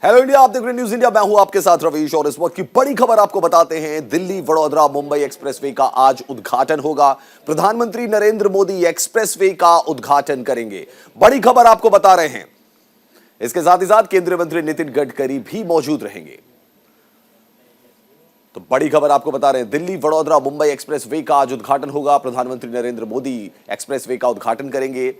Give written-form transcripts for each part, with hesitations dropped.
Hello India, आप देख रहे हैं न्यूज इंडिया। मैं हूं आपके साथ रवीश और इस वक्त की बड़ी खबर आपको बताते हैं। दिल्ली वडोदरा मुंबई एक्सप्रेसवे का आज उद्घाटन होगा। प्रधानमंत्री नरेंद्र मोदी एक्सप्रेसवे का उद्घाटन करेंगे। बड़ी खबर आपको बता रहे हैं। इसके साथ ही साथ केंद्रीय मंत्री नितिन गडकरी भी मौजूद रहेंगे। तो बड़ी खबर आपको बता रहे हैं, दिल्ली वडोदरा मुंबई एक्सप्रेसवे का आज उद्घाटन होगा। प्रधानमंत्री नरेंद्र मोदी एक्सप्रेसवे का उद्घाटन करेंगे।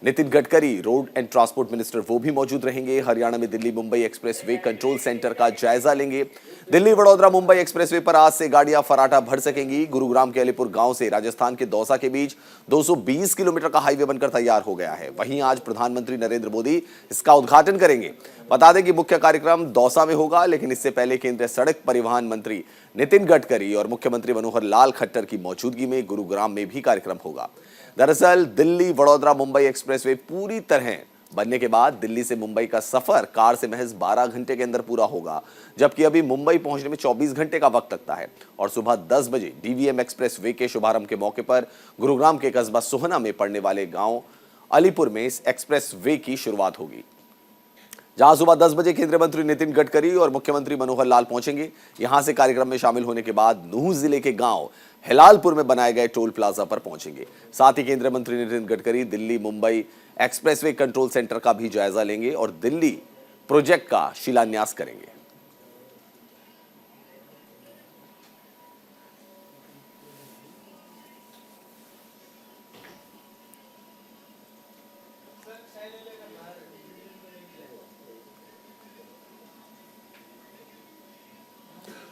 Nitin Gadkari road and transport minister वो भी मौजूद रहेंगे। हरियाणा में Delhi Mumbai expressway control centre का जायजा लेंगे। दिल्ली वडोदरा मुंबई एक्सप्रेसवे पर आज से गाड़ियां फराटा भर सकेंगी। गुरुग्राम के अलीपुर गांव से राजस्थान के दौसा के बीच 220 किलोमीटर का हाईवे बनकर तैयार हो गया है। वहीं आज प्रधानमंत्री नरेंद्र मोदी इसका उद्घाटन करेंगे। बता दें कि मुख्य कार्यक्रम दौसा में होगा, लेकिन इससे पहले केंद्रीय सड़क परिवहन मंत्री नितिन गडकरी और मुख्यमंत्री मनोहर लाल खट्टर की मौजूदगी में गुरुग्राम में भी कार्यक्रम होगा। दरअसल दिल्ली वडोदरा मुंबई एक्सप्रेसवे पूरी तरह बनने के बाद दिल्ली से मुंबई का सफर कार से महज 12 घंटे के अंदर पूरा होगा, जबकि अभी मुंबई पहुंचने में 24 घंटे का वक्त लगता है। और सुबह 10 बजे डीवीएम एक्सप्रेसवे के शुभारंभ के मौके पर गुरुग्राम के कस्बा सोहना में पड़ने वाले गांव अलीपुर में इस एक्सप्रेसवे की शुरुआत होगी, जहां सुबह 10 बजे केंद्रीय मंत्री नितिन गडकरी और मुख्यमंत्री मनोहर लाल पहुंचेंगे। यहां से कार्यक्रम में शामिल होने के बाद नूह जिले के गांव हिलालपुर में बनाए गए टोल प्लाजा पर पहुंचेंगे। साथ ही केंद्रीय मंत्री Nitin Gadkari Delhi Mumbai expressway control centre का भी जायजा लेंगे और दिल्ली प्रोजेक्ट का शिलान्यास करेंगे।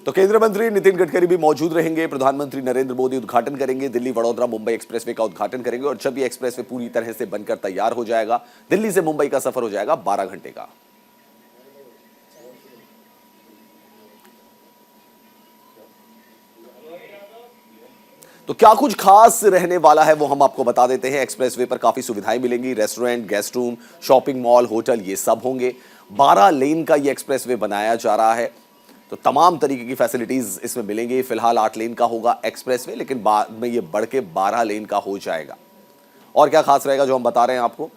तो केंद्रीय मंत्री नितिन गडकरी भी मौजूद रहेंगे। प्रधानमंत्री नरेंद्र मोदी उद्घाटन करेंगे। दिल्ली वडोदरा मुंबई एक्सप्रेसवे का उद्घाटन करेंगे और जब ये एक्सप्रेसवे पूरी तरह से बनकर तैयार हो जाएगा, दिल्ली से मुंबई का सफर हो जाएगा 12 घंटे का। तो क्या कुछ खास रहने वाला है वो हम आपको बता देते हैं। एक्सप्रेसवे पर काफी सुविधाएं मिलेंगी। Restaurant, guest room, shopping mall, hotel, ये सब होंगे। 12 लेन का ये एक्सप्रेसवे बनाया जा रहा है, तो तमाम तरीके की फैसिलिटीज इसमें मिलेंगी। फिलहाल 8 लेन का होगा एक्सप्रेसवे, लेकिन बाद में ये बढ़ के 12 लेन का हो जाएगा। और क्या खास रहेगा जो हम बता रहे हैं आपको,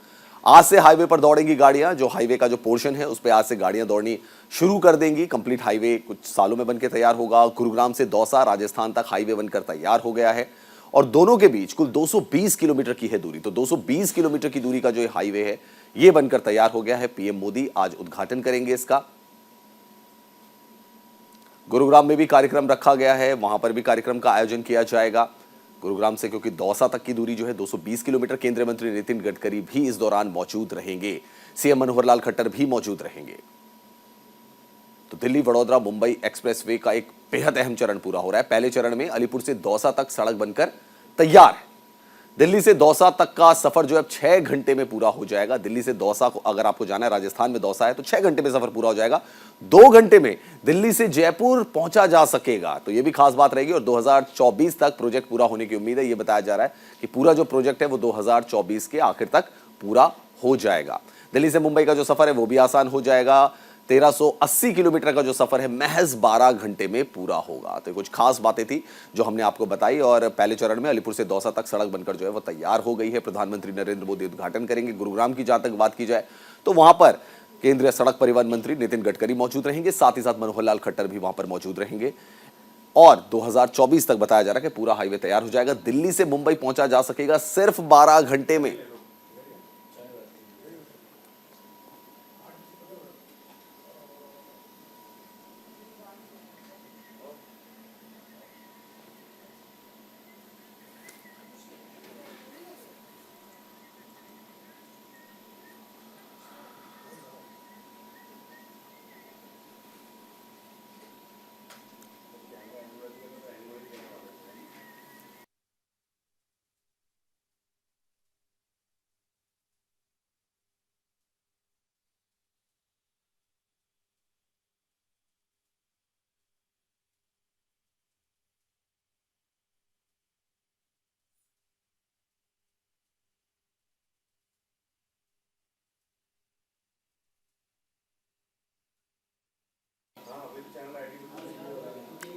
आज से हाईवे पर दौड़ेंगी गाड़ियां। जो हाईवे का जो पोर्शन है उस पर आज से गाड़ियां दौड़नी शुरू कर देंगी। कंप्लीट हाईवे कुछ सालों में बनकर तैयार होगा। गुरुग्राम से दौसा राजस्थान तक हाईवे बनकर तैयार हो गया है और दोनों के बीच कुल 220 किलोमीटर की है दूरी। तो 220 किलोमीटर की दूरी का जो हाईवे है ये बनकर तैयार हो गया है। पीएम मोदी आज उद्घाटन करेंगे इसका। गुरुग्राम में भी कार्यक्रम रखा गया है, वहां पर भी कार्यक्रम का आयोजन किया जाएगा। गुरुग्राम से क्योंकि दौसा तक की दूरी जो है 220 किलोमीटर, केंद्रीय मंत्री नितिन गडकरी भी इस दौरान मौजूद रहेंगे। सीएम मनोहर लाल खट्टर भी मौजूद रहेंगे। तो दिल्ली वडोदरा मुंबई एक्सप्रेसवे का एक बेहद अहम चरण पूरा हो रहा है। पहले चरण में अलीपुर से दौसा तक सड़क बनकर तैयार है। दिल्ली से दौसा तक का सफर जो है 6 घंटे में पूरा हो जाएगा। दिल्ली से दौसा को अगर आपको जाना है, राजस्थान में दौसा है, तो 6 घंटे में सफर पूरा हो जाएगा। 2 घंटे में दिल्ली से जयपुर पहुंचा जा सकेगा, तो यह भी खास बात रहेगी। और 2024 तक प्रोजेक्ट पूरा होने की उम्मीद है। यह बताया जा रहा है कि पूरा जो प्रोजेक्ट है वो 2024 के आखिर तक पूरा हो जाएगा। दिल्ली से मुंबई का जो सफर है वो भी आसान हो जाएगा। 1380 किलोमीटर का जो सफर है महज 12 घंटे में पूरा होगा। तो कुछ खास बातें थी जो हमने आपको बताई। और पहले चरण में अलीपुर से दौसा तक सड़क बनकर जो है वो तैयार हो गई है। प्रधानमंत्री नरेंद्र मोदी उद्घाटन करेंगे। गुरुग्राम की जहां तक बात की जाए तो वहां पर केंद्रीय सड़क परिवहन मंत्री नितिन गडकरी मौजूद रहेंगे। साथ ही साथ मनोहर लाल खट्टर भी वहां पर मौजूद रहेंगे। और 2024 तक बताया जा रहा है कि पूरा हाईवे तैयार हो जाएगा। दिल्ली से मुंबई पहुंचा जा सकेगा सिर्फ 12 घंटे में।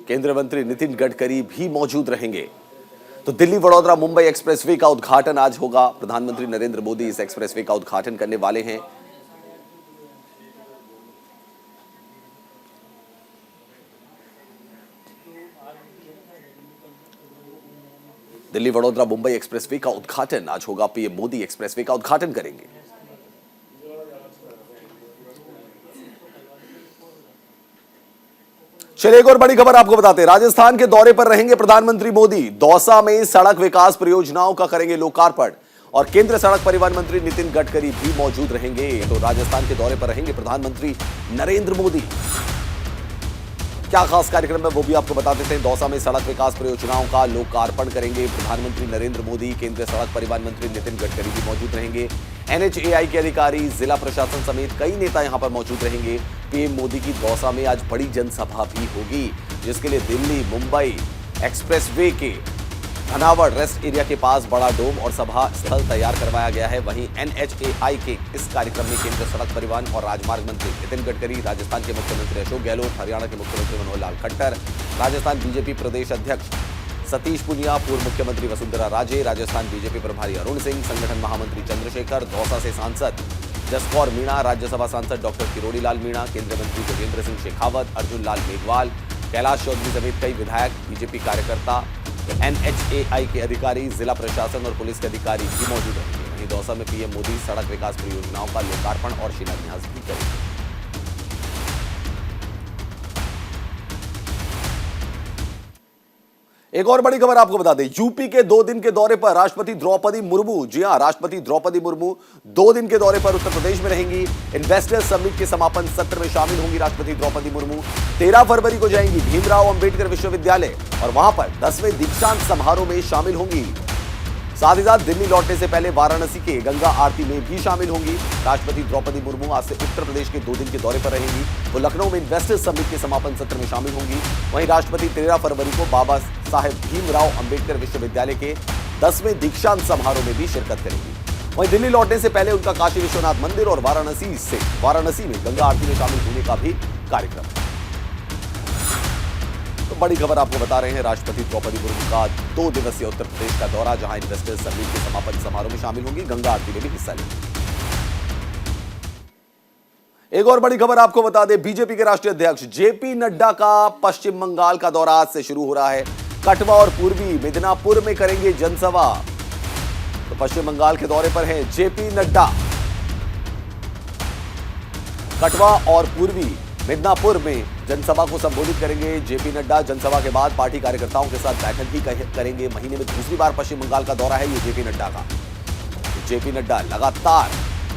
केंद्रीय मंत्री नितिन गडकरी भी मौजूद रहेंगे। तो दिल्ली वडोदरा मुंबई एक्सप्रेसवे का उद्घाटन आज होगा। प्रधानमंत्री नरेंद्र मोदी इस एक्सप्रेसवे का उद्घाटन करने वाले हैं। दिल्ली वडोदरा मुंबई एक्सप्रेसवे का उद्घाटन आज होगा। पीएम मोदी एक्सप्रेसवे का उद्घाटन करेंगे। चलिए एक और बड़ी खबर आपको बताते हैं। राजस्थान के दौरे पर रहेंगे प्रधानमंत्री मोदी। दौसा में सड़क विकास परियोजनाओं का करेंगे लोकार्पण और केंद्र सड़क परिवहन मंत्री नितिन गडकरी भी मौजूद रहेंगे। तो राजस्थान के दौरे पर रहेंगे प्रधानमंत्री नरेंद्र मोदी। क्या खास कार्यक्रम है वो भी आपको बता देते हैं। दौसा में सड़क विकास परियोजनाओं का लोकार्पण करेंगे प्रधानमंत्री नरेंद्र मोदी। केंद्रीय सड़क परिवहन मंत्री नितिन गडकरी भी मौजूद रहेंगे। NHAI के अधिकारी, जिला प्रशासन समेत कई नेता यहां पर मौजूद रहेंगे। पीएम मोदी की दौसा में आज बड़ी जनसभा भी होगी, जिसके लिए दिल्ली मुंबई एक्सप्रेसवे के धनावड़ रेस्ट एरिया के पास बड़ा डोम और सभा स्थल तैयार करवाया गया है। वहीं NHAI के इस कार्यक्रम में केंद्रीय सड़क परिवहन और राजमार्ग मंत्री नितिन गडकरी, राजस्थान के मुख्यमंत्री अशोक गहलोत, हरियाणा के मुख्यमंत्री मनोहर लाल खट्टर, राजस्थान बीजेपी प्रदेश अध्यक्ष सतीश पुनिया, पूर्व मुख्यमंत्री वसुंधरा राजे, राजस्थान बीजेपी प्रभारी अरुण सिंह, संगठन महामंत्री चंद्रशेखर, दौसा से सांसद जसकौर मीणा, राज्यसभा सांसद डॉक्टर किरोड़ी लाल मीणा, केंद्रीय मंत्री गजेंद्र सिंह शेखावत, अर्जुन लाल मेघवाल, कैलाश चौधरी समेत कई विधायक, बीजेपी कार्यकर्ता, NHAI के अधिकारी, जिला प्रशासन और पुलिस के अधिकारी भी मौजूद रहेंगे। वहीं दौसा में पीएम मोदी सड़क विकास परियोजनाओं का लोकार्पण और शिलान्यास भी करेंगे। एक और बड़ी खबर आपको बता दें। यूपी के 2 दिन के दौरे पर राष्ट्रपति द्रौपदी मुर्मू, जी हां, राष्ट्रपति द्रौपदी मुर्मू 2 दिन के दौरे पर उत्तर प्रदेश में रहेंगी। इन्वेस्टर्स समिट के समापन सत्र में शामिल होंगी राष्ट्रपति द्रौपदी मुर्मू। 13 फरवरी को जाएंगी भीमराव अंबेडकर विश्वविद्यालय और वहां पर 10वें दीक्षांत समारोह में शामिल होंगी। साथ ही साथ दिल्ली लौटने से पहले वाराणसी के गंगा आरती में भी शामिल होंगी। राष्ट्रपति द्रौपदी मुर्मू आज से उत्तर प्रदेश के 2 दिन के दौरे पर रहेंगी। वो लखनऊ में इन्वेस्टर्स समिट के समापन सत्र में शामिल होंगी। वहीं राष्ट्रपति 13 फरवरी को बाबा साहेब भीमराव अंबेडकर विश्वविद्यालय के 10वें दीक्षांत समारोह में भी शिरकत करेंगी। वहीं दिल्ली लौटने से पहले उनका काशी विश्वनाथ मंदिर और वाराणसी में गंगा आरती में शामिल होने का भी कार्यक्रम है। तो बड़ी खबर आपको बता रहे हैं। राष्ट्रपति द्रौपदी मुर्मू का 2 दिवसीय उत्तर प्रदेश का दौरा, जहां इन्वेस्टर्स समिट के समापन समारोह में शामिल होंगी, गंगा आरती में भी हिस्सा लेंगी। एक और बड़ी खबर आपको बता दें। बीजेपी के राष्ट्रीय अध्यक्ष JP नड्डा का पश्चिम बंगाल का दौरा आज से शुरू हो रहा है। कटवा और पूर्वी मिदनापुर में करेंगे जनसभा। तो पश्चिम बंगाल के दौरे पर हैं JP नड्डा। कटवा और पूर्वी मिदनापुर में जनसभा को संबोधित करेंगे JP नड्डा। जनसभा के बाद पार्टी कार्यकर्ताओं के साथ बैठक भी करेंगे। महीने में दूसरी बार पश्चिम बंगाल का दौरा है ये JP नड्डा का। JP नड्डा लगातार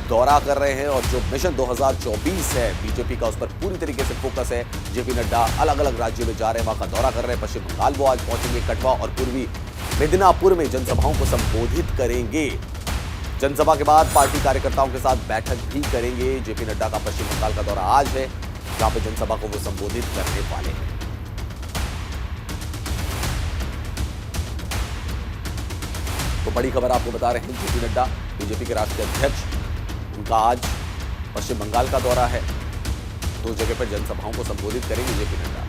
दौरा कर रहे हैं और जो मिशन 2024 है बीजेपी का, उस पर पूरी तरीके से फोकस है। JP नड्डा अलग अलग राज्यों में जा रहे हैं, वहां का दौरा कर रहे हैं। पश्चिम बंगाल वो आज पहुंचेंगे। कटवा और पूर्वी मिदनापुर में जनसभाओं को संबोधित करेंगे। जनसभा के बाद पार्टी कार्यकर्ताओं के साथ बैठक भी करेंगे। JP नड्डा का पश्चिम बंगाल का दौरा आज है, जहां पर जनसभा को वो संबोधित करने वाले हैं। तो बड़ी खबर आपको बता रहे हैं। JP नड्डा बीजेपी के राष्ट्रीय अध्यक्ष, उनका आज पश्चिम बंगाल का दौरा है। 2 जगह पर जनसभाओं को संबोधित करेंगे JP नड्डा।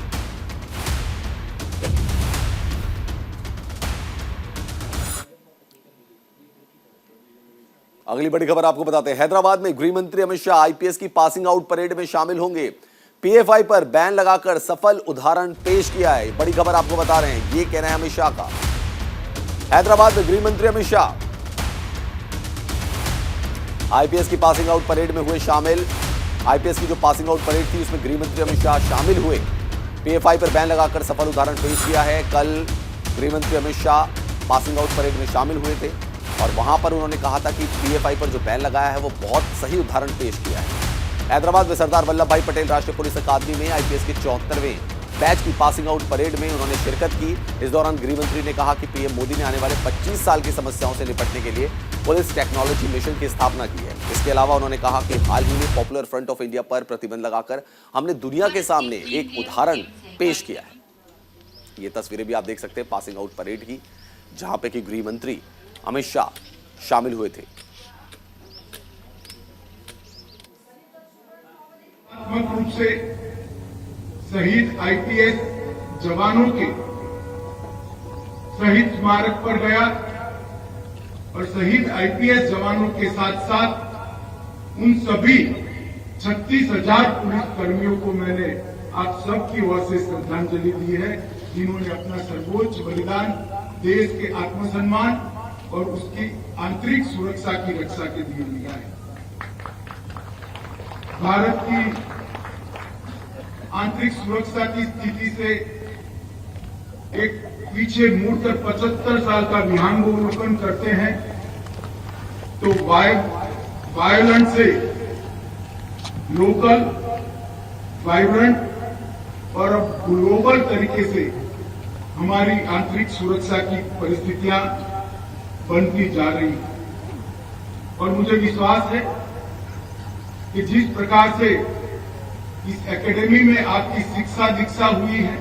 अगली बड़ी खबर आपको बताते हैं। हैदराबाद में गृह मंत्री अमित शाह IPS की पासिंग आउट परेड में शामिल होंगे। PFI पर बैन लगाकर सफल उदाहरण पेश किया है। बड़ी खबर आपको बता रहे हैं, ये कहना है अमित शाह का। हैदराबाद में गृह मंत्री अमित शाह IPS की पासिंग आउट परेड में हुए शामिल। IPS की जो पासिंग आउट परेड थी उसमें गृह मंत्री अमित शाह शामिल हुए। PFI पर बैन लगाकर सफल उदाहरण पेश किया है। कल गृह मंत्री Amit Shah passing out parade में शामिल हुए थे और वहां पर उन्होंने कहा था कि PFI पर जो बैन लगाया है वो बहुत सही उदाहरण पेश किया है। हैदराबाद में सरदार वल्लभ भाई पटेल राष्ट्रीय पुलिस अकादमी में IPS के 74वें बैच की पासिंग आउट परेड में उन्होंने शिरकत की। इस दौरान गृह मंत्री ने कहा कि पीएम मोदी ने आने वाले 25 साल की समस्याओं से निपटने के लिए पुलिस टेक्नोलॉजी मिशन की स्थापना की है। इसके अलावा उन्होंने कहा कि हाल ही में पॉपुलर फ्रंट ऑफ इंडिया पर प्रतिबंध लगाकर हमने दुनिया के सामने एक उदाहरण पेश किया है। ये तस्वीरें भी आप देख सकते हैं पासिंग आउट परेड की, जहां पे कि गृह मंत्री अमित शाह शामिल हुए थे। रूप से शहीद IPS जवानों के शहीद स्मारक पर गया और शहीद IPS जवानों के साथ साथ उन सभी 36,000 पुलिस कर्मियों को मैंने आप सबकी ओर से श्रद्धांजलि दी है, जिन्होंने अपना सर्वोच्च बलिदान देश के आत्मसम्मान और उसकी आंतरिक सुरक्षा की रक्षा के लिए लिया है। भारत की आंतरिक सुरक्षा की स्थिति से एक पीछे मुड़कर 75 साल का विहंगावलोकन करते हैं तो वायलेंट से लोकल, वाइब्रेंट और अब ग्लोबल तरीके से हमारी आंतरिक सुरक्षा की परिस्थितियां बनती जा रही हैं। और मुझे विश्वास है कि जिस प्रकार से इस एकेडमी में आपकी शिक्षा दीक्षा हुई है,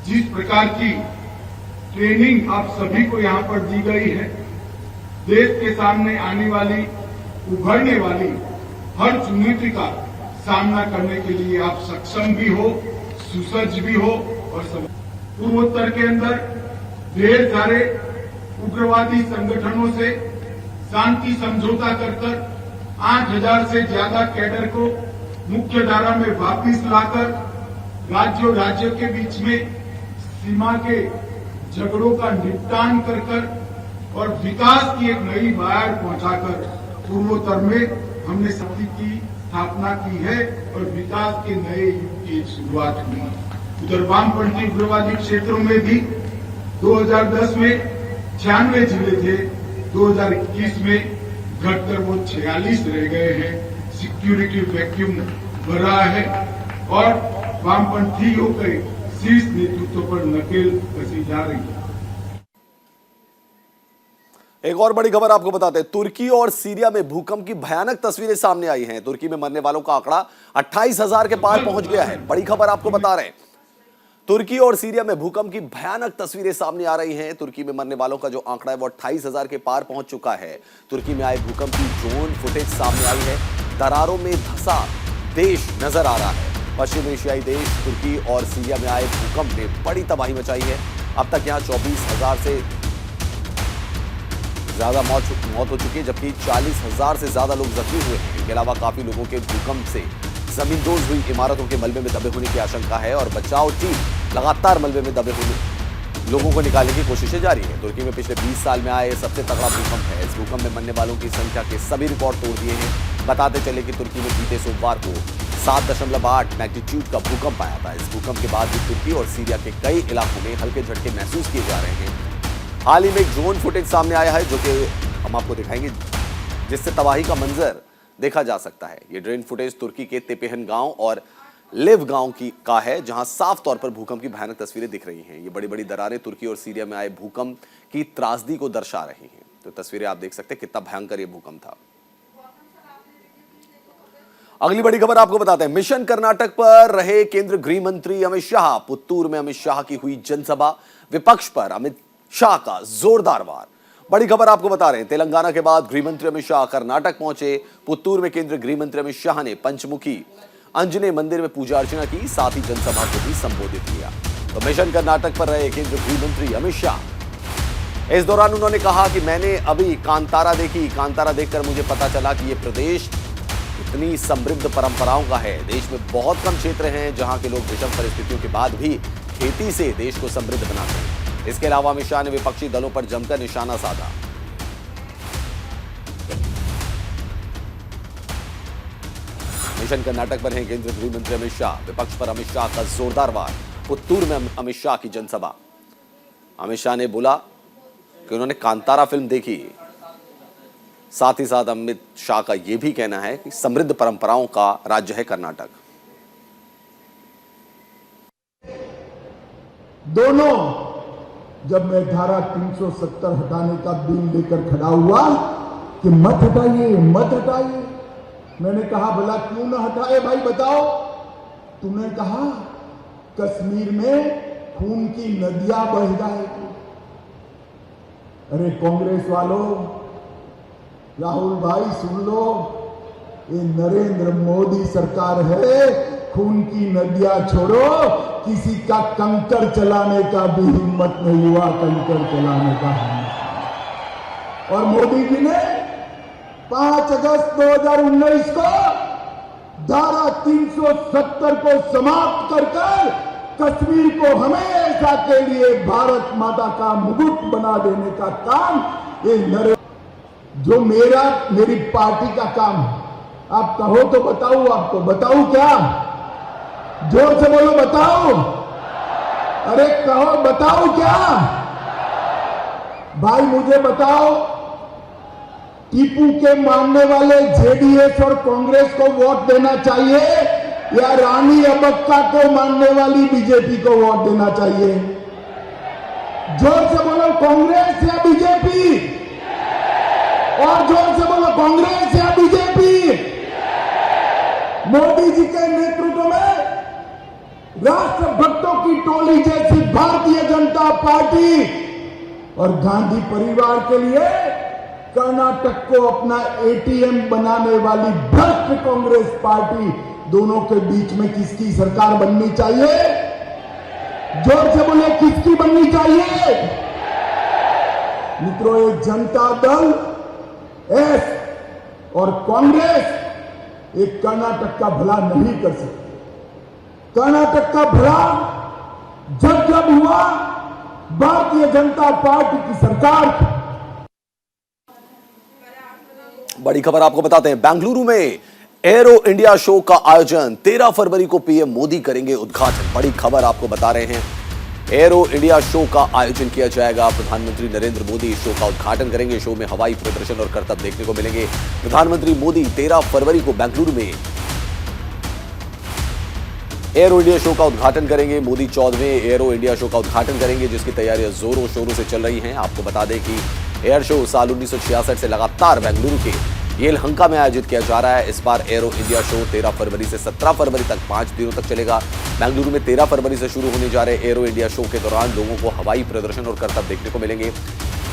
जिस प्रकार की ट्रेनिंग आप सभी को यहां पर दी गई है, देश के सामने आने वाली, उभरने वाली हर चुनौती का सामना करने के लिए आप सक्षम भी हो, सुसज्ज भी हो। और पूर्वोत्तर के अंदर ढेर सारे उग्रवादी संगठनों से शांति समझौता कर 8,000 से ज्यादा कैडर को मुख्य धारा में वापस लाकर राज्यों के बीच में सीमा के झगड़ों का निपटान कर और विकास की एक नई बार पहुंचाकर पूर्वोत्तर में हमने शक्ति की स्थापना की है और विकास के नए युग की शुरुआत हुई। उधर वामपंथी उग्रवादी क्षेत्रों में भी 2010 में 96 जिले थे, 2021 में घटकर वो 46 रह गए हैं। सिक्योरिटी वैक्यूम भरा है और वामपंथियों के शीर्ष नेतृत्व पर नकेल कसी जा रही है। एक और बड़ी खबर आपको बताते हैं, तुर्की और सीरिया में भूकंप की भयानक तस्वीरें सामने आई हैं। तुर्की में मरने वालों का आंकड़ा 28,000 के पार पहुंच गया है। बड़ी खबर आपको बता रहे हैं, तुर्की और सीरिया में भूकंप की भयानक तस्वीरें सामने आ रही हैं। तुर्की में मरने वालों का जो आंकड़ा है वो 28,000 के पार पहुंच चुका है। तुर्की में आए भूकंप की ड्रोन फुटेज सामने आई है। दरारों में धंसा देश नजर आ रहा है। पश्चिम एशियाई देश तुर्की और सीरिया में आए भूकंप ने बड़ी तबाही मचाई है। अब तक यहां 24,000 से ज्यादा मौत हो चुकी है, जबकि 40,000 से ज्यादा लोग जख्मी हुए हैं। इसके अलावा काफी लोगों के भूकंप से जमींदोज हुई इमारतों के मलबे में दबे होने की आशंका है और बचाव टीम लगातार मलबे में दबे हुए लोगों को निकालने की कोशिशें जारी है। तुर्की में पिछले 20 साल में आए सबसे तगड़ा भूकंप है। इस भूकंप में मरने वालों की संख्या के सभी रिकॉर्ड तोड़ दिए हैं। बताते चले कि तुर्की में बीते सोमवार को 7.8 मैग्नीट्यूड का भूकंप आया था। इस भूकंप के बाद भी तुर्की और सीरिया के कई इलाकों में हल्के झटके महसूस किए जा रहे हैं। हाल ही में एक ड्रोन फुटेज सामने आया है जो कि हम आपको दिखाएंगे, जिससे तबाही का मंजर देखा जा सकता है। ये ड्रोन फुटेज तुर्की के तेपेहन गांव और लिव गांव का है, जहां साफ तौर पर भूकंप की भयानक तस्वीरें दिख रही हैं। ये बड़ी बड़ी दरारें तुर्की और सीरिया में आए भूकंप की त्रासदी को दर्शा रही हैं। तो तस्वीरें आप देख सकते हैं कितना भयंकर ये भूकंप था। अगली बड़ी खबर आपको बताते हैं, मिशन कर्नाटक पर रहे केंद्रीय गृह मंत्री अमित शाह। पुत्तूर में अमित शाह की हुई जनसभा, विपक्ष पर अमित शाह का जोरदार वार। बड़ी खबर आपको बता रहे हैं, तेलंगाना के बाद गृह मंत्री अमित शाह कर्नाटक पहुंचे। पुत्तूर में केंद्रीय गृह मंत्री अमित शाह ने पंचमुखी अंजनेय मंदिर में पूजा अर्चना की, साथ ही जनसभा को भी संबोधित किया। तो मिशन कर्नाटक पर रहे केंद्रीय गृह मंत्री अमित शाह। इस दौरान उन्होंने कहा कि मैंने अभी कांतारा देखी, कांतारा देखकर मुझे पता चला कि यह प्रदेश इतनी समृद्ध परंपराओं का है। देश में बहुत कम क्षेत्र हैं जहां के लोग विषम परिस्थितियों के बाद भी खेती से देश को समृद्ध बनाते हैं। इसके अलावा अमित शाह ने विपक्षी दलों पर जमकर निशाना साधा। मिशन कर्नाटक पर हैं केंद्रीय गृह मंत्री अमित शाह, विपक्ष पर अमित शाह का जोरदार वार। पुत्तूर में अमित शाह की जनसभा। अमित शाह ने बोला कि उन्होंने कांतारा फिल्म देखी। साथ ही साथ अमित शाह का यह भी कहना है कि समृद्ध परंपराओं का राज्य है कर्नाटक। दोनों जब मैं धारा 370 हटाने का बिल लेकर खड़ा हुआ कि मत हटाइए, मत हटाइए, मैंने कहा भला क्यों ना हटाए भाई बताओ। तुमने कहा कश्मीर में खून की नदियां बह जाएगी। अरे कांग्रेस वालों, राहुल भाई सुन लो, ये नरेंद्र मोदी सरकार है। खून की नदियां छोड़ो, किसी का कंकर चलाने का भी हिम्मत नहीं हुआ, कंकर चलाने का हिम्मत। और मोदी जी ने 5 अगस्त 2019 को धारा 370 को समाप्त कर कश्मीर को हमें हमेशा के लिए भारत माता का मुकुट बना देने का काम ये जो मेरी पार्टी का काम है। आप कहो तो बताऊं, आपको बताऊं क्या? जोर से बोलो, बताओ। अरे कहो, बताओ क्या? भाई मुझे बताओ, टीपू के मानने वाले जेडीएस और कांग्रेस को वोट देना चाहिए या रानी अब्बक्का को मानने वाली बीजेपी को वोट देना चाहिए? जोर से बोलो, कांग्रेस या बीजेपी? और जोर से बोलो, कांग्रेस या बीजेपी? मोदी जी के नेतृत्व में राष्ट्रभक्तों की टोली जैसी भारतीय जनता पार्टी और गांधी परिवार के लिए कर्नाटक को अपना एटीएम बनाने वाली भ्रष्ट कांग्रेस पार्टी, दोनों के बीच में किसकी सरकार बननी चाहिए? जोर से बोले, किसकी बननी चाहिए? मित्रों, ये जनता दल एस और कांग्रेस एक कर्नाटक का भला नहीं कर सकती। कर्नाटक का भला जब हुआ भारतीय जनता पार्टी की सरकार। बड़ी खबर आपको बताते हैं, बेंगलुरु में एरो इंडिया शो का आयोजन 13 फरवरी को पीएम मोदी करेंगे उद्घाटन। बड़ी खबर आपको बता रहे हैं, एरो इंडिया शो का आयोजन किया जाएगा। प्रधानमंत्री नरेंद्र मोदी इस शो का उद्घाटन करेंगे। शो में हवाई प्रदर्शन और करतब देखने को मिलेंगे। प्रधानमंत्री मोदी 13 फरवरी को बेंगलुरु में एरो इंडिया शो का उद्घाटन करेंगे। मोदी 14वें एरो इंडिया शो का उद्घाटन करेंगे, जिसकी तैयारियां जोरों शोरों से चल रही हैं। आपको बता दें कि एयर शो साल 1966 से लगातार बेंगलुरु के येलहंका में आयोजित किया जा रहा है। इस बार एरो इंडिया शो 13 फरवरी से 17 फरवरी तक 5 दिनों तक चलेगा। बेंगलुरु में 13 फरवरी से शुरू होने जा रहे एरो इंडिया शो के दौरान लोगों को हवाई प्रदर्शन और करतब देखने को मिलेंगे।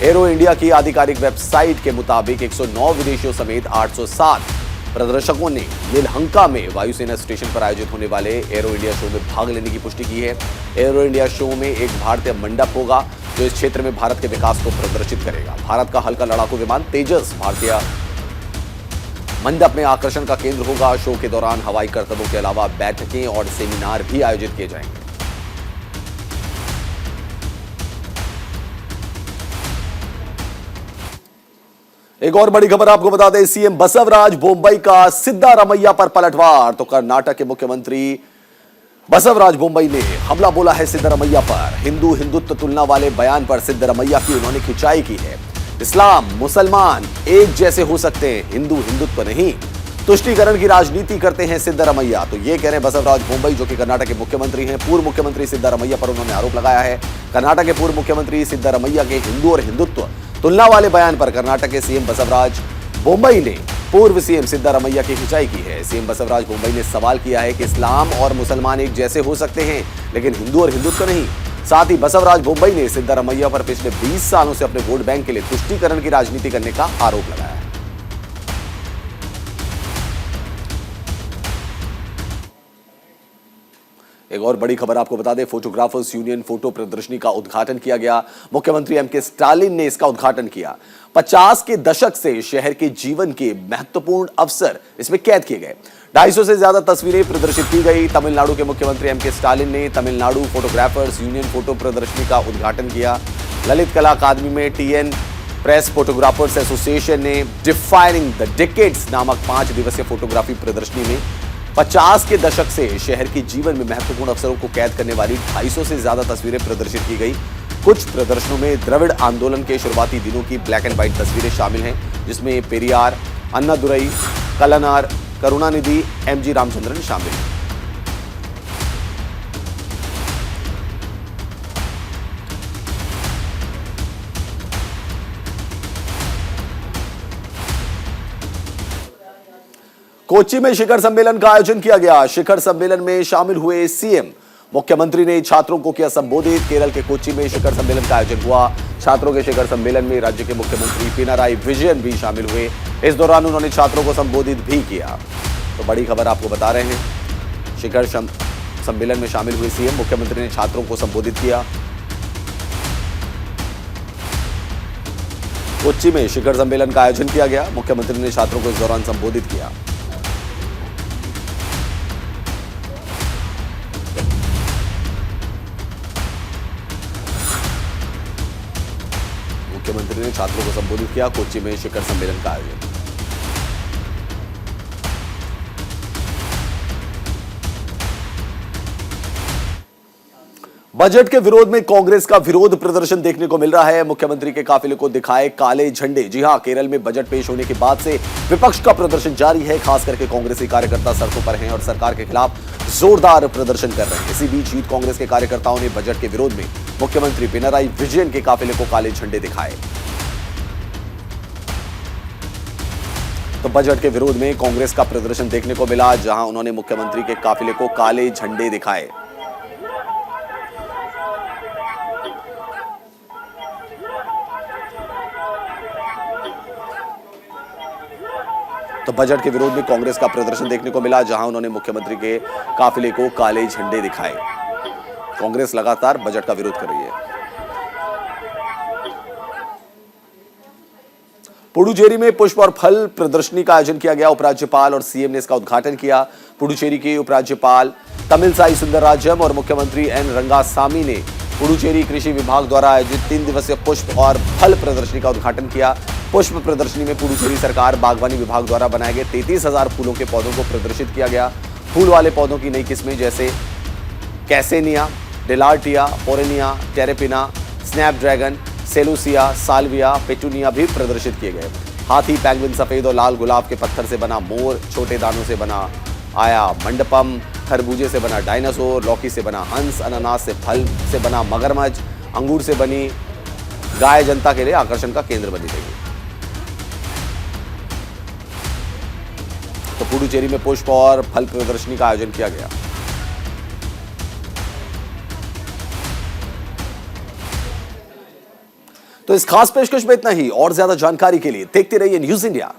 एरो इंडिया की आधिकारिक वेबसाइट के मुताबिक 109 विदेशियों समेत 807 प्रदर्शकों ने येलहंका में वायुसेना स्टेशन पर आयोजित होने वाले एरो इंडिया शो में भाग लेने की पुष्टि की है। एरो इंडिया शो में एक भारतीय मंडप होगा जो इस क्षेत्र में भारत के विकास को प्रदर्शित करेगा। भारत का हल्का लड़ाकू विमान तेजस भारतीय मंडप में आकर्षण का केंद्र होगा। शो के दौरान हवाई करतबों के अलावा बैठकें और सेमिनार भी आयोजित किए जाएंगे। एक और बड़ी खबर आपको बता दें, सीएम बसवराज बोम्मई का सिद्धारमैया पर पलटवार। तो कर्नाटक के मुख्यमंत्री बसवराज बोम्मई ने हमला बोला है सिद्धारमैया पर। हिंदू हिंदुत्व तुलना वाले बयान पर सिद्धारमैया की उन्होंने खिंचाई की है। इस्लाम मुसलमान एक जैसे हो सकते हैं, हिंदू हिंदुत्व नहीं। तुष्टीकरण की राजनीति करते हैं सिद्धारमैया। तो ये कह रहे हैं बसवराज बोम्मई, जो कि कर्नाटक के मुख्यमंत्री हैं। पूर्व मुख्यमंत्री सिद्धारमैया पर उन्होंने आरोप लगाया है। कर्नाटक के पूर्व मुख्यमंत्री सिद्धारमैया के हिंदू और हिंदुत्व तुलना वाले बयान पर कर्नाटक के सीएम बसवराज बोम्मई ने पूर्व सीएम सिद्धारमैया की खिंचाई की है। सीएम बसवराज बोम्मई ने सवाल किया है कि इस्लाम और मुसलमान एक जैसे हो सकते हैं, लेकिन हिंदू और हिंदुत्व नहीं। साथ ही बसवराज बोम्मई ने सिद्धारमैया पर पिछले 20 सालों से अपने वोट बैंक के लिए तुष्टीकरण की राजनीति करने का आरोप लगाया है। एक और बड़ी खबर आपको बता दें, फोटोग्राफर्स यूनियन फोटो प्रदर्शनी का उद्घाटन किया गया। मुख्यमंत्री एमके स्टालिन ने इसका उद्घाटन किया। 50 के दशक से शहर के जीवन के महत्वपूर्ण अवसर इसमें कैद किए गए। 250 से ज्यादा तस्वीरें प्रदर्शित की गई। तमिलनाडु के मुख्यमंत्री एमके स्टालिन ने तमिलनाडु फोटोग्राफर्स यूनियन फोटो प्रदर्शनी का उद्घाटन किया। ललित कला अकादमी में टीएन प्रेस फोटोग्राफर्स एसोसिएशन ने डिफाइनिंग द डिकेड्स नामक 5 दिवसीय फोटोग्राफी प्रदर्शनी में 50 के दशक से शहर के जीवन में महत्वपूर्ण अवसरों को कैद करने वाली 250 से ज्यादा तस्वीरें प्रदर्शित की गई। कुछ प्रदर्शनों में द्रविड़ आंदोलन के शुरुआती दिनों की ब्लैक एंड व्हाइट तस्वीरें शामिल हैं, जिसमें पेरियार, अन्नादुरई, कलनार, करुणानिधि, एमजी रामचंद्रन शामिल हैं। कोच्चि में शिखर सम्मेलन का आयोजन किया गया। शिखर सम्मेलन में शामिल हुए सीएम। मुख्यमंत्री ने छात्रों को किया संबोधित। केरल के कोच्चि में शिखर सम्मेलन का आयोजन हुआ। छात्रों के शिखर सम्मेलन में राज्य के मुख्यमंत्री पिनाराई विजयन भी शामिल हुए। इस दौरान उन्होंने छात्रों को संबोधित भी किया। तो बड़ी खबर आपको बता रहे हैं, शिखर सम्मेलन में शामिल हुए सीएम। मुख्यमंत्री ने छात्रों को संबोधित किया। कोच्चि में शिखर सम्मेलन का आयोजन किया गया। मुख्यमंत्री ने छात्रों को इस दौरान संबोधित किया। मुख्यमंत्री ने छात्रों को संबोधित किया। कोच्चि में शिखर सम्मेलन का आयोजन। बजट के विरोध में कांग्रेस का विरोध प्रदर्शन देखने को मिल रहा है। मुख्यमंत्री के काफिले को दिखाए काले झंडे। जी हां, केरल में बजट पेश होने के बाद से विपक्ष का प्रदर्शन जारी है। खास करके कांग्रेसी कार्यकर्ता सड़कों पर हैं और सरकार के खिलाफ जोरदार प्रदर्शन कर रहे हैं। इसी बीच यूथ कांग्रेस के कार्यकर्ताओं ने बजट के विरोध में मुख्यमंत्री पिनराई विजयन के काफिले को काले झंडे दिखाए। तो बजट के विरोध में कांग्रेस का प्रदर्शन देखने को मिला, जहां उन्होंने मुख्यमंत्री के काफिले को काले झंडे दिखाए। तो बजट के विरोध में कांग्रेस का प्रदर्शन देखने को मिला, जहां उन्होंने मुख्यमंत्री के काफिले को काले झंडे दिखाए। कांग्रेस लगातार बजट का विरोध कर रही है। पुडुचेरी में पुष्प और फल प्रदर्शनी का आयोजन किया गया। उपराज्यपाल और सीएम ने इसका उद्घाटन किया। पुडुचेरी के उपराज्यपाल तमिलसाई सुंदरराजन और मुख्यमंत्री एन रंगासामी ने पुडुचेरी कृषि विभाग द्वारा आयोजित 3 दिवसीय पुष्प और फल प्रदर्शनी का उद्घाटन किया। पुष्प प्रदर्शनी में पुडुचेरी सरकार बागवानी विभाग द्वारा बनाए गए 33,000 फूलों के पौधों को प्रदर्शित किया गया। फूल वाले पौधों की नई किस्में जैसे कैसेनिया, डेलार्टिया, पोरेनिया, टेरेपिना, स्नैपड्रैगन, सेलुसिया, साल्विया, पेटूनिया भी प्रदर्शित किए गए। हाथी, पैंगुइन, सफेद और लाल गुलाब के पत्थर से बना मोर, छोटे दानों से बना आया मंडपम, खरबूजे से बना डायनासोर, लौकी से बना हंस, अनानास से फल से बना मगरमच्छ, अंगूर से बनी गाय जनता के लिए आकर्षण का केंद्र बनी रहेगी। तो पुडुचेरी में पुष्प और फल प्रदर्शनी का आयोजन किया गया। तो इस खास पेशकश में इतना ही। और ज्यादा जानकारी के लिए देखते रहिए न्यूज़ इंडिया।